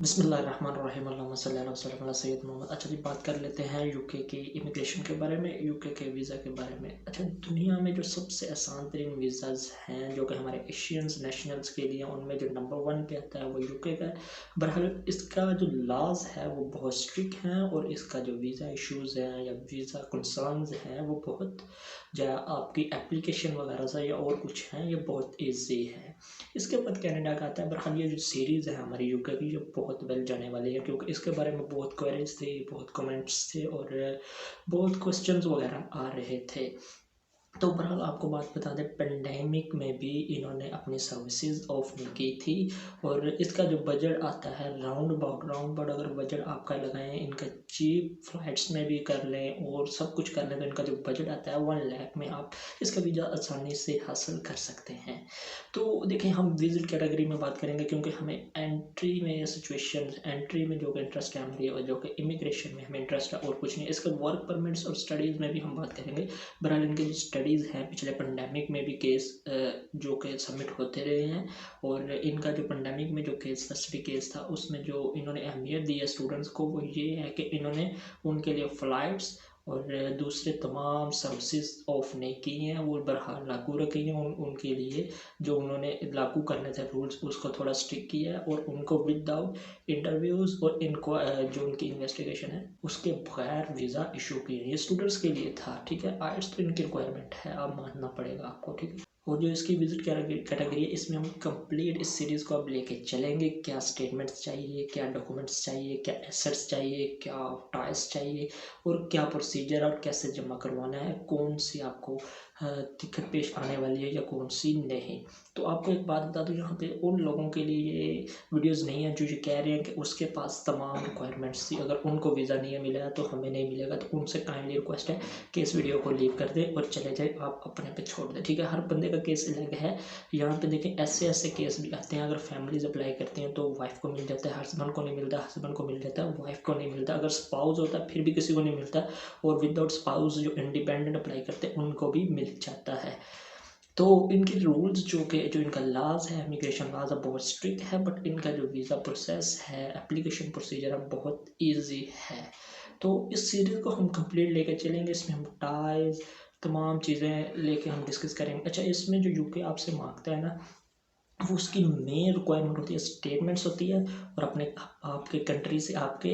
बिस्मिल्लाहिर्रहमानिर्रहीम अल्लाहुम्मा सल्ली अला सय्यिदना मोहम्मद। अच्छा जी, बात कर लेते हैं यूके की इमिग्रेशन के बारे में, यूके के वीज़ा के बारे में। अच्छा, दुनिया में जो सबसे आसान तरीन वीज़ाज़ हैं जो कि हमारे एशियंस नेशनल्स के लिए, उनमें जो नंबर 1 पे आता है वो यूके का है। बहरहाल इसका जो लॉज़ है वो बहुत स्ट्रिक्ट हैं और इसका जो वीज़ा इश्यूज़ हैं या वीज़ा कंसर्न्स हैं वो बहुत जो आपकी एप्लीकेशन वगैरह से या और कुछ हैं, ये बहुत ईज़ी है। इसके बाद कनाडा का आता है। बहरहाल ये जो सीरीज़ है हमारी यूके की, ये बहुत वेल जाने वाली है क्योंकि इसके बारे में बहुत क्वेरीज थे, बहुत कमेंट्स थे और बहुत क्वेश्चंस वगैरह आ रहे थे। तो बहरहाल आपको बात बता दें, पेंडेमिक में भी इन्होंने अपनी सर्विसेज ऑफ नहीं की थी और इसका जो बजट आता है राउंड अबाउट अगर बजट आपका लगाएं, इनका चीप फ्लाइट्स में भी कर लें और सब कुछ कर लें तो इनका जो बजट आता है 1 लाख में आप इसका वीज़ा आसानी से हासिल कर सकते हैं। तो देखिए, हम विजिट कैटेगरी में बात करेंगे क्योंकि हमें एंट्री में जो कि इंटरेस्ट है हमारी, और जो कि इमिग्रेशन में हमें इंटरेस्ट है और कुछ नहीं। इसके वर्क परमिट्स और स्टडीज़ में भी हम बात करेंगे। बहरहाल इनके जो स्टडीज़ हैं, पिछले पेंडेमिक में भी केस जो कि सबमिट होते रहे हैं और इनका जो पेंडेमिक में जो केस था, स्टडी केस था, उसमें जो इन्होंने अहमियत दी है स्टूडेंट्स को वो ये है कि इन्होंने उनके लिए फ़्लाइट्स और दूसरे तमाम सर्विसेज ऑफ नहीं की हैं, वो बहरहाल लागू रखी हैं। उनके लिए जो उन्होंने लागू करने थे रूल्स, उसको थोड़ा स्ट्रिक्ट किया है और उनको विदाउट इंटरव्यूज़ और इनको जो उनकी इन्वेस्टिगेशन है उसके बगैर वीज़ा इशू किए। ये स्टूडेंट्स के लिए था, ठीक है। आइट्स तो इनकी रिक्वायरमेंट है, अब मानना पड़ेगा आपको, ठीक है। और जो इसकी विजिट कैटेगरी है, इसमें हम कंप्लीट इस सीरीज़ को अब लेके चलेंगे। क्या स्टेटमेंट्स चाहिए, क्या डॉक्यूमेंट्स चाहिए, क्या एसेट्स चाहिए, क्या टाइल्स चाहिए और क्या प्रोसीजर और कैसे जमा करवाना है, कौन सी आपको दिक्कत पेश आने वाली है या कौन सी नहीं। तो आपको एक बात बता दूं, यहाँ पे उन लोगों के लिए ये वीडियोस नहीं है जो ये कह रहे हैं कि उसके पास तमाम रिक्वायरमेंट्स थी, अगर उनको वीज़ा नहीं मिला तो हमें नहीं मिलेगा। तो उनसे काइंडली रिक्वेस्ट है कि इस वीडियो को लीव कर दें और चले जाए, आप अपने पे छोड़ दें, ठीक है। हर बंदे का केस अलग है। यहाँ पे देखें, ऐसे केस भी आते हैं, अगर फैमिलीज अप्लाई करती हैं तो वाइफ को मिल जाता है, हस्बैंड को नहीं मिलता, हस्बैंड को मिल जाता है, वाइफ को नहीं मिलता। अगर स्पाउस होता है फिर भी किसी को नहीं मिलता और विदाउट स्पाउस जो इंडिपेंडेंट अप्लाई करते हैं उनको भी मिल जाता है। तो इनके रूल्स जो इनका लॉज है, इमिग्रेशन लॉज है, बहुत स्ट्रिक्ट है, बट इनका जो वीज़ा प्रोसेस है, एप्लीकेशन प्रोसीजर है, बहुत इजी है। तो इस सीरीज़ को हम कंप्लीट लेकर चलेंगे। इसमें हम टाइज तमाम चीज़ें लेके हम डिस्कस करेंगे। अच्छा, इसमें जो यूके आपसे मांगता है ना, वो उसकी मेन रिक्वायरमेंट होती है, स्टेटमेंट्स होती है और अपने आपके कंट्री से आपके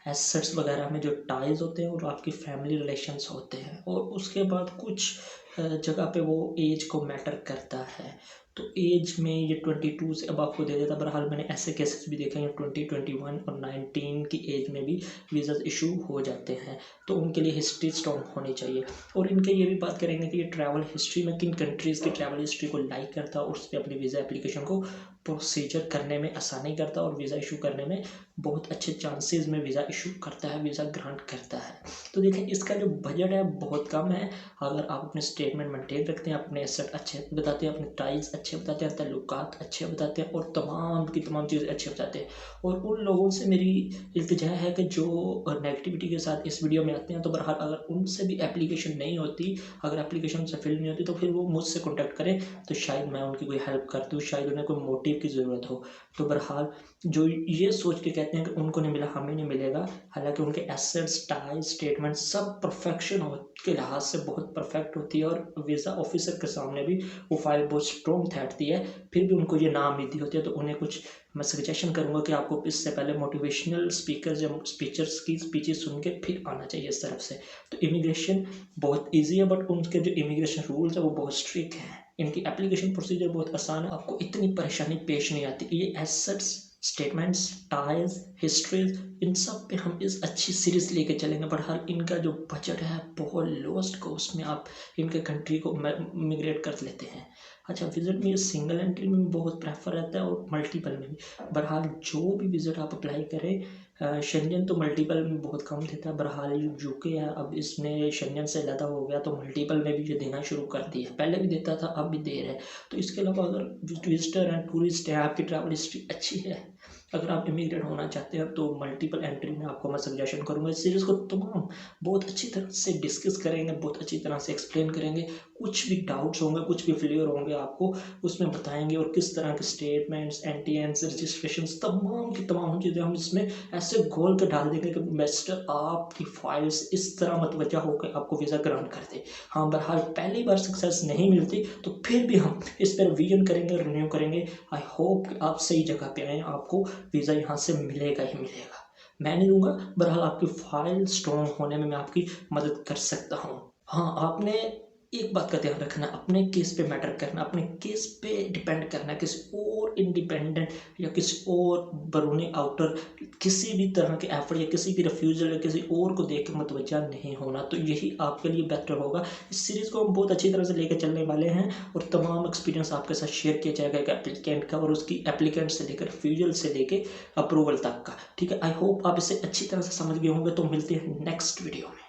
एसेट्स वगैरह में जो टाइज होते हैं और आपकी फैमिली रिलेशंस होते हैं। और उसके बाद कुछ जगह पे वो एज को मैटर करता है। तो एज में ये 22 से अब आपको दे देता। बहरहाल मैंने ऐसे केसेस भी देखे हैं 20, 21 और 19 की एज में भी वीज़ा इशू हो जाते हैं। तो उनके लिए हिस्ट्री स्ट्रॉन्ग होनी चाहिए। और इनके ये भी बात करेंगे कि ये ट्रैवल हिस्ट्री में किन कंट्रीज़ की ट्रैवल हिस्ट्री को लाइक करता है और उस पर अपनी वीज़ा एप्लीकेशन को प्रोसीजर करने में आसानी करता है और वीज़ा इशू करने में बहुत अच्छे चांसेस में वीज़ा इशू करता है, वीज़ा ग्रांट करता है। तो देखिए, इसका जो बजट है बहुत कम है। अगर आप अपने स्टेटमेंट मेंटेन रखते हैं, अपने एसेट अच्छे बताते हैं, अपने टाइज अच्छे बताते हैं, ताल्लुकात अच्छे बताते हैं और तमाम की तमाम चीज़ें अच्छे बताते हैं। और उन लोगों से मेरी इल्तिजा है कि जो नेगेटिविटी के साथ इस वीडियो में आते हैं, तो बहरहाल अगर उनसे भी एप्लीकेशन नहीं होती, अगर एप्लीकेशन उनसे फिल नहीं होती, तो फिर वो मुझसे कॉन्टैक्ट करें तो शायद मैं उनकी कोई हेल्प कर दूँ, शायद उन्हें कोई मोटिव की ज़रूरत हो। तो बहरहाल जो ये सोच के कहते हैं कि उनको नहीं मिला हमें नहीं मिलेगा, हालांकि उनके एसेट्स, टाइज, स्टेटमेंट सब परफेक्शन के लिहाज से बहुत परफेक्ट होती है और वीज़ा ऑफिसर के सामने भी वो फाइल बहुत स्ट्रॉन्ग ठहरती है, फिर भी उनको ये ना उम्मीदी होती है। तो उन्हें कुछ मैं सजेशन करूँगा कि आपको इससे पहले मोटिवेशनल स्पीकर्स या स्पीचर्स की स्पीचेस सुन के फिर आना चाहिए इस तरफ से। तो इमिग्रेशन बहुत ईजी है, बट उनके जो इमिग्रेशन रूल्स है वो बहुत स्ट्रिक्ट हैं। इनकी एप्लीकेशन प्रोसीजर बहुत आसान है, आपको इतनी परेशानी पेश नहीं आती। ये एसेट्स, स्टेटमेंट्स, टाइज, हिस्ट्रीज, इन सब पे हम इस अच्छी सीरीज़ लेके चलेंगे। बहरहाल इनका जो बजट है बहुत लोएस्ट कॉस्ट में आप इनके कंट्री को मिग्रेट कर लेते हैं। अच्छा, विजिट में सिंगल एंट्री में भी बहुत प्रेफर रहता है और मल्टीपल में भी। बहरहाल जो भी विजिट आप अप्लाई करें, शेंजन तो मल्टीपल में बहुत कम देता है। बहरहाल यूके है, अब इसने शेंजन से ज़्यादा हो गया तो मल्टीपल में भी ये देना शुरू कर दिया है। पहले भी देता था, अब भी दे रहा है। तो इसके अलावा अगर विजिटर हैं, टूरिस्ट हैं, आपकी ट्रैवल हिस्ट्री अच्छी है, अगर आप इमिग्रेट होना चाहते हैं तो मल्टीपल एंट्री में आपको मैं सजेशन करूँगा। इस सीरीज़ को तमाम बहुत अच्छी तरह से डिस्कस करेंगे, बहुत अच्छी तरह से एक्सप्लेन करेंगे। कुछ भी डाउट्स होंगे, कुछ भी फेलियर होंगे आपको उसमें बताएँगे, और किस तरह के स्टेटमेंट्स, एंटीएंस, रजिस्ट्रेशंस तमाम की तमाम चीज़ें हम इसमें ऐसे घोल के डाल देंगे कि इन्वेस्टर आपकी फाइल्स इस तरह मतवज्जा होकर आपको वीज़ा ग्रांट कर दे। हाँ, बहरहाल पहली बार सक्सेस नहीं मिलती तो फिर भी हम इस पर रिवीजन करेंगे, रिन्यू करेंगे। आई होप कि आप सही जगह पे आएँ, आपको वीज़ा यहाँ से मिलेगा ही मिलेगा। मैं नहीं दूँगा, बहरहाल आपकी फाइल स्ट्रॉन्ग होने में मैं आपकी मदद कर सकता हूँ। हाँ, आपने एक बात का ध्यान रखना, अपने केस पे मैटर करना, अपने केस पे डिपेंड करना, किसी और इंडिपेंडेंट या किसी और बरूनी आउटर किसी भी तरह के एफर्ट या किसी की रिफ्यूज़ल या किसी और को देख के मुतवज्जा नहीं होना। तो यही आपके लिए बेहतर होगा। इस सीरीज़ को हम बहुत अच्छी तरह से लेकर चलने वाले हैं और तमाम एक्सपीरियंस आपके साथ शेयर किया जाएगा एक एप्लीकेंट का, और उसकी एप्लीकेंट से लेकर रिफ्यूज़ल से लेकर अप्रूवल तक का। ठीक है, आई होप आप इसे अच्छी तरह से समझ गए होंगे। तो मिलते हैं नेक्स्ट वीडियो में।